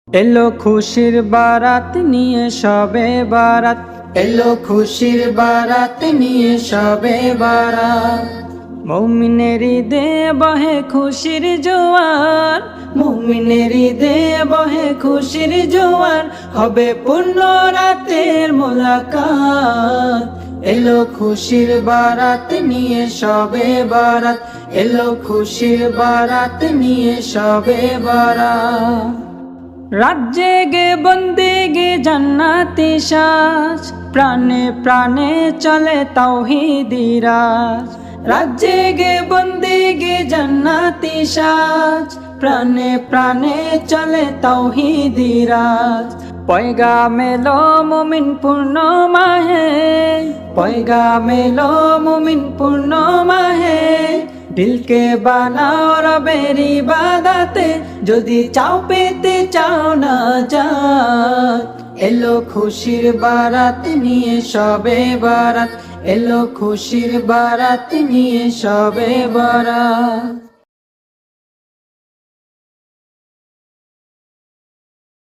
এলো খুশির বারাত নিয়ে সবে বারাত, এলো খুশির বারাত নিয়ে সবে বারাত। মুমিনের ঈদে বহে খুশির জোয়ার, মুমিনের ঈদে বহে খুশির জোয়ার, হবে পূর্ণ রাতের মোলাকাত। এলো খুশির বারাত নিয়ে সবে বারাত, এলো খুশির বারাত নিয়ে সবে বারাত। রাত জেগে বন্দেগে জান্নাতি সাজ, প্রাণে প্রাণে চলে তাওহীদি রাজ। রাত জেগে বন্দেগে জান্নাতি সাজ, প্রাণে প্রাণে চলে তাওহীদি রাজ। পয়গাম এলো মুমিন পূর্ণ মাহে, পয়গাম এলো মুমিন পূর্ণ মাহে। দিলকে বানাও রবের ইবাদতে, যদি চাও পেতে চাও না জাত। এলো খুশির বারাত নিয়ে সবে বারাত, এলো খুশির বারাত নিয়ে সবে বারাত।